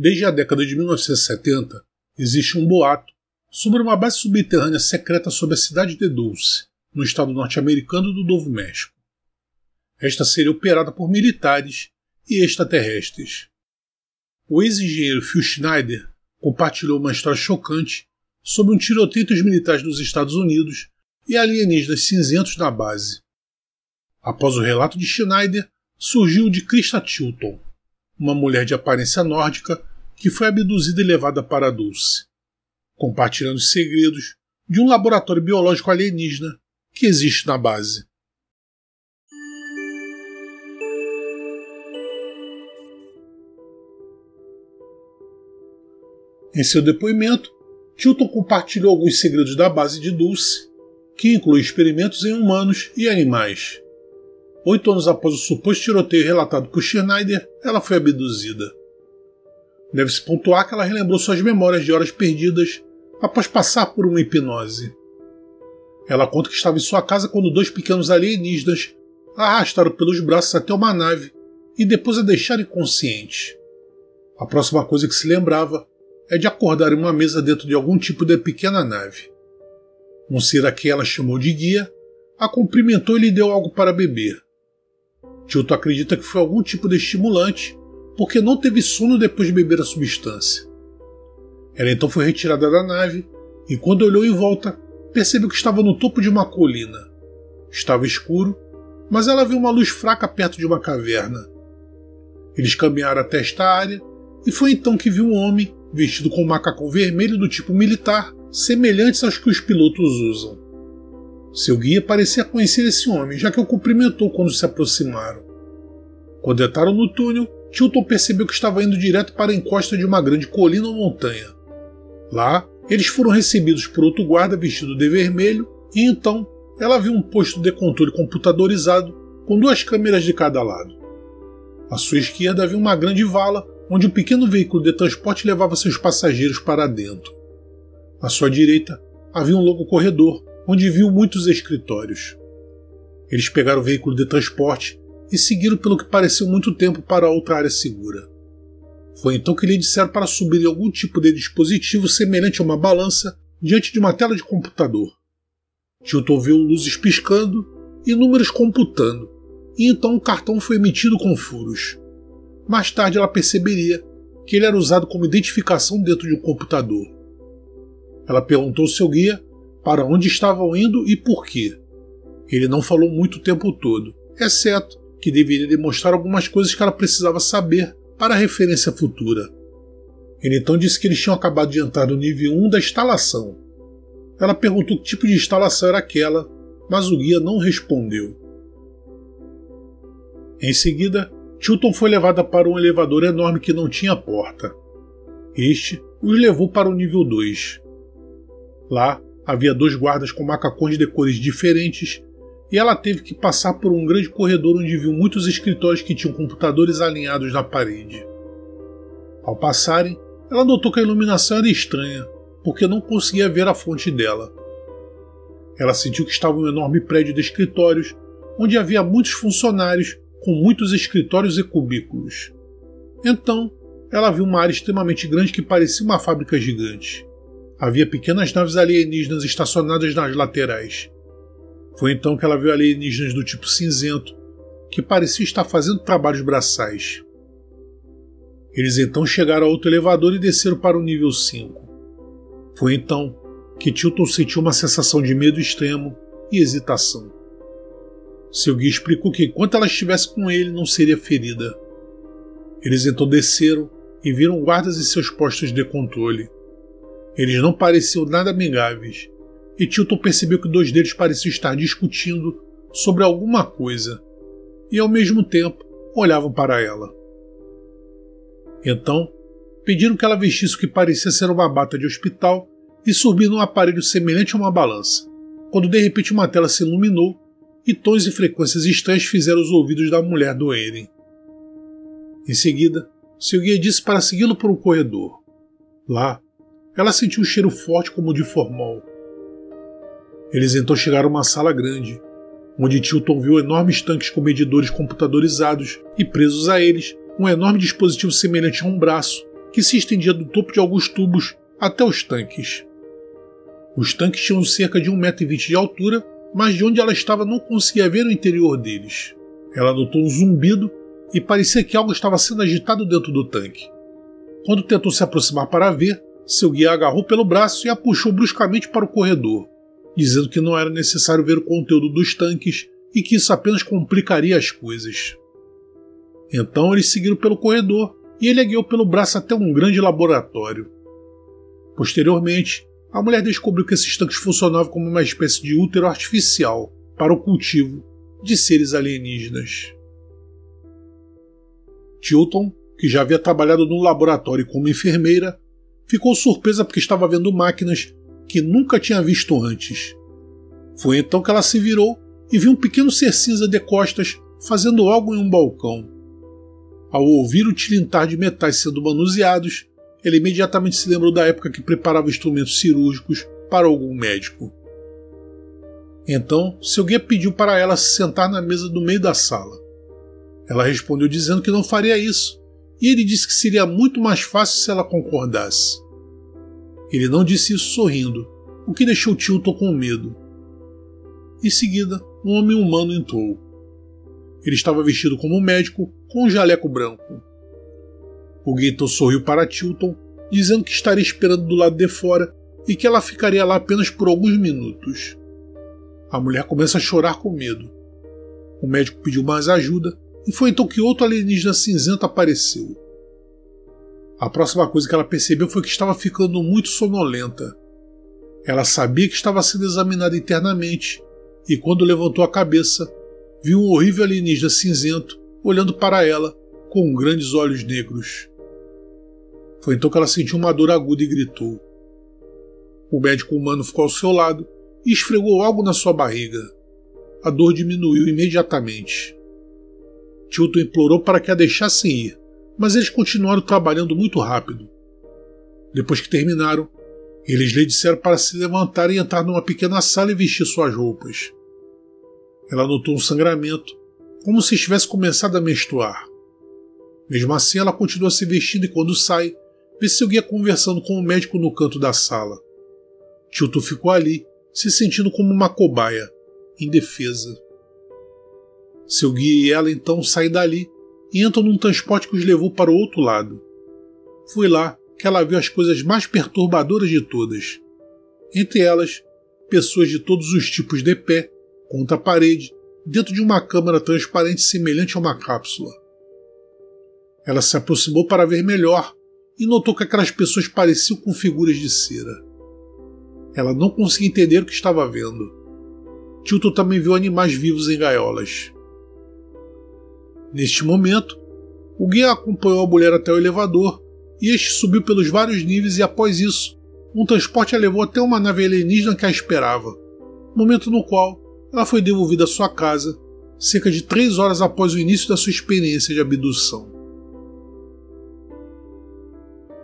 Desde a década de 1970, existe um boato sobre uma base subterrânea secreta sobre a cidade de Dulce, no estado norte-americano do Novo México. Esta seria operada por militares e extraterrestres. O ex-engenheiro Phil Schneider compartilhou uma história chocante sobre um tiroteio entre os militares dos Estados Unidos e alienígenas cinzentos na base. Após o relato de Schneider, surgiu o de Krista Tilton, uma mulher de aparência nórdica que foi abduzida e levada para Dulce, compartilhando os segredos de um laboratório biológico alienígena que existe na base. Em seu depoimento, Tilton compartilhou alguns segredos da base de Dulce, que inclui experimentos em humanos e animais. 8 anos após o suposto tiroteio relatado por Schneider, ela foi abduzida. Deve-se pontuar que ela relembrou suas memórias de horas perdidas após passar por uma hipnose. Ela conta que estava em sua casa quando 2 pequenos alienígenas a arrastaram pelos braços até uma nave e depois a deixaram inconsciente. A próxima coisa que se lembrava é de acordar em uma mesa dentro de algum tipo de pequena nave. Um ser a quem ela chamou de guia a cumprimentou e lhe deu algo para beber. Tilton acredita que foi algum tipo de estimulante, porque não teve sono depois de beber a substância. Ela então foi retirada da nave e, quando olhou em volta, percebeu que estava no topo de uma colina. Estava escuro, mas ela viu uma luz fraca perto de uma caverna. Eles caminharam até esta área e foi então que viu um homem vestido com um macacão vermelho do tipo militar, semelhantes aos que os pilotos usam. Seu guia parecia conhecer esse homem, já que o cumprimentou quando se aproximaram. Quando entraram no túnel, Tilton percebeu que estava indo direto para a encosta de uma grande colina ou montanha. Lá, eles foram recebidos por outro guarda vestido de vermelho e então ela viu um posto de controle computadorizado com 2 câmeras de cada lado. À sua esquerda havia uma grande vala onde um pequeno veículo de transporte levava seus passageiros para dentro. À sua direita havia um longo corredor onde viu muitos escritórios. Eles pegaram o veículo de transporte e seguiram pelo que pareceu muito tempo para outra área segura. Foi então que lhe disseram para subir em algum tipo de dispositivo semelhante a uma balança diante de uma tela de computador. Tilton viu luzes piscando e números computando, e então um cartão foi emitido com furos. Mais tarde ela perceberia que ele era usado como identificação dentro de um computador. Ela perguntou ao seu guia para onde estavam indo e por quê. Ele não falou muito o tempo todo, exceto que deveria demonstrar algumas coisas que ela precisava saber para a referência futura. Ele então disse que eles tinham acabado de entrar no nível 1 da instalação. Ela perguntou que tipo de instalação era aquela, mas o guia não respondeu. Em seguida, Tilton foi levada para um elevador enorme que não tinha porta. Este os levou para o nível 2. Lá havia 2 guardas com macacões de cores diferentes e ela teve que passar por um grande corredor onde viu muitos escritórios que tinham computadores alinhados na parede. Ao passarem, ela notou que a iluminação era estranha, porque não conseguia ver a fonte dela. Ela sentiu que estava em um enorme prédio de escritórios, onde havia muitos funcionários com muitos escritórios e cubículos. Então, ela viu uma área extremamente grande que parecia uma fábrica gigante. Havia pequenas naves alienígenas estacionadas nas laterais. Foi então que ela viu alienígenas do tipo cinzento, que pareciam estar fazendo trabalhos braçais. Eles então chegaram a outro elevador e desceram para o nível 5. Foi então que Tilton sentiu uma sensação de medo extremo e hesitação. Seu guia explicou que enquanto ela estivesse com ele não seria ferida. Eles então desceram e viram guardas em seus postos de controle. Eles não pareciam nada amigáveis, e Tilton percebeu que 2 deles pareciam estar discutindo sobre alguma coisa, e ao mesmo tempo olhavam para ela. Então, pediram que ela vestisse o que parecia ser uma bata de hospital e subir num aparelho semelhante a uma balança, quando de repente uma tela se iluminou e tons e frequências estranhas fizeram os ouvidos da mulher doerem. Em seguida, seu guia disse para segui-lo por um corredor. Lá, ela sentiu um cheiro forte como de formol. Eles então chegaram a uma sala grande, onde Tilton viu enormes tanques com medidores computadorizados e presos a eles um enorme dispositivo semelhante a um braço, que se estendia do topo de alguns tubos até os tanques. Os tanques tinham cerca de 1,20 m de altura, mas de onde ela estava não conseguia ver o interior deles. Ela notou um zumbido e parecia que algo estava sendo agitado dentro do tanque. Quando tentou se aproximar para ver, seu guia a agarrou pelo braço e a puxou bruscamente para o corredor, dizendo que não era necessário ver o conteúdo dos tanques e que isso apenas complicaria as coisas. Então eles seguiram pelo corredor e ele a guiou pelo braço até um grande laboratório. Posteriormente, a mulher descobriu que esses tanques funcionavam como uma espécie de útero artificial para o cultivo de seres alienígenas. Tilton, que já havia trabalhado no laboratório como enfermeira, ficou surpresa porque estava vendo máquinas que nunca tinha visto antes. Foi então que ela se virou e viu um pequeno ser cinza de costas fazendo algo em um balcão. Ao ouvir o tilintar de metais sendo manuseados, ele imediatamente se lembrou da época que preparava instrumentos cirúrgicos para algum médico. Então, seu guia pediu para ela se sentar na mesa do meio da sala. Ela respondeu dizendo que não faria isso, e ele disse que seria muito mais fácil se ela concordasse. Ele não disse isso sorrindo, o que deixou Tilton com medo. Em seguida, um homem humano entrou. Ele estava vestido como um médico, com um jaleco branco. O guia então sorriu para Tilton, dizendo que estaria esperando do lado de fora e que ela ficaria lá apenas por alguns minutos. A mulher começa a chorar com medo. O médico pediu mais ajuda e foi então que outro alienígena cinzento apareceu. A próxima coisa que ela percebeu foi que estava ficando muito sonolenta. Ela sabia que estava sendo examinada internamente e quando levantou a cabeça, viu um horrível alienígena cinzento olhando para ela com grandes olhos negros. Foi então que ela sentiu uma dor aguda e gritou. O médico humano ficou ao seu lado e esfregou algo na sua barriga. A dor diminuiu imediatamente. Tilton implorou para que a deixassem ir, mas eles continuaram trabalhando muito rápido. Depois que terminaram, eles lhe disseram para se levantar e entrar numa pequena sala e vestir suas roupas. Ela notou um sangramento, como se estivesse começado a menstruar. Mesmo assim, ela continua se vestindo e quando sai, vê seu guia conversando com o médico no canto da sala. Tilton ficou ali, se sentindo como uma cobaia, indefesa. Seu guia e ela então saem dali e entram num transporte que os levou para o outro lado. Foi lá que ela viu as coisas mais perturbadoras de todas. Entre elas, pessoas de todos os tipos de pé, contra a parede, dentro de uma câmara transparente semelhante a uma cápsula. Ela se aproximou para ver melhor e notou que aquelas pessoas pareciam com figuras de cera. Ela não conseguia entender o que estava vendo. Tilton também viu animais vivos em gaiolas. Neste momento, o guia acompanhou a mulher até o elevador e este subiu pelos vários níveis e após isso, um transporte a levou até uma nave alienígena que a esperava, momento no qual ela foi devolvida à sua casa, cerca de 3 horas após o início da sua experiência de abdução.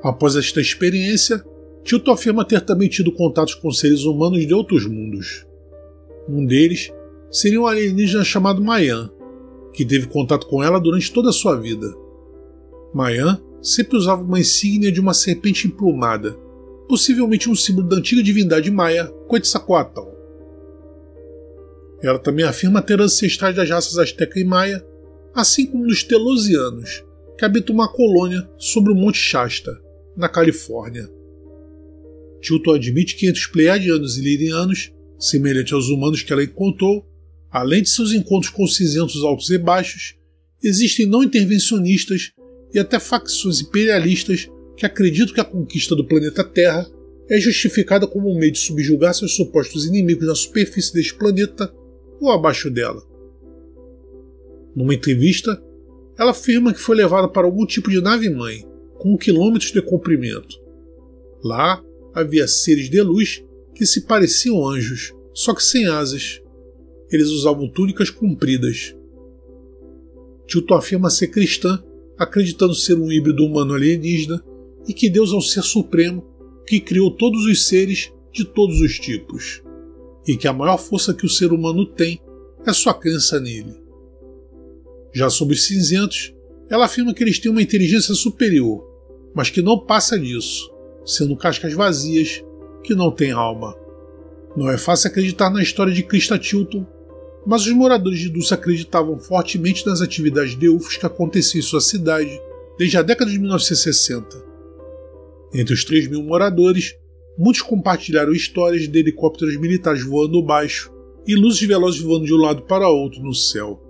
Após esta experiência, Tilton afirma ter também tido contatos com seres humanos de outros mundos. Um deles seria um alienígena chamado Mayan, que teve contato com ela durante toda a sua vida. Mayan sempre usava uma insígnia de uma serpente emplumada, possivelmente um símbolo da antiga divindade maia Quetzalcoatl. Ela também afirma ter ancestrais das raças Azteca e Maia, assim como dos Telosianos, que habitam uma colônia sobre o Monte Shasta, na Califórnia. Tilton admite que entre os Pleiadianos e Lirianos, semelhante aos humanos que ela encontrou, além de seus encontros com cinzentos altos e baixos, existem não intervencionistas e até facções imperialistas que acreditam que a conquista do planeta Terra é justificada como um meio de subjugar seus supostos inimigos na superfície deste planeta ou abaixo dela. Numa entrevista, ela afirma que foi levada para algum tipo de nave-mãe, com quilômetros de comprimento. Lá havia seres de luz que se pareciam anjos, só que sem asas. Eles usavam túnicas compridas. Tilton afirma ser cristã, acreditando ser um híbrido humano alienígena e que Deus é o ser supremo que criou todos os seres de todos os tipos, e que a maior força que o ser humano tem é sua crença nele. Já sobre os cinzentos, ela afirma que eles têm uma inteligência superior, mas que não passa disso, sendo cascas vazias que não têm alma. Não é fácil acreditar na história de Krista Tilton, mas os moradores de Dulce acreditavam fortemente nas atividades de UFOs que aconteciam em sua cidade desde a década de 1960. Entre os 3.000 moradores, muitos compartilharam histórias de helicópteros militares voando baixo e luzes velozes voando de um lado para outro no céu.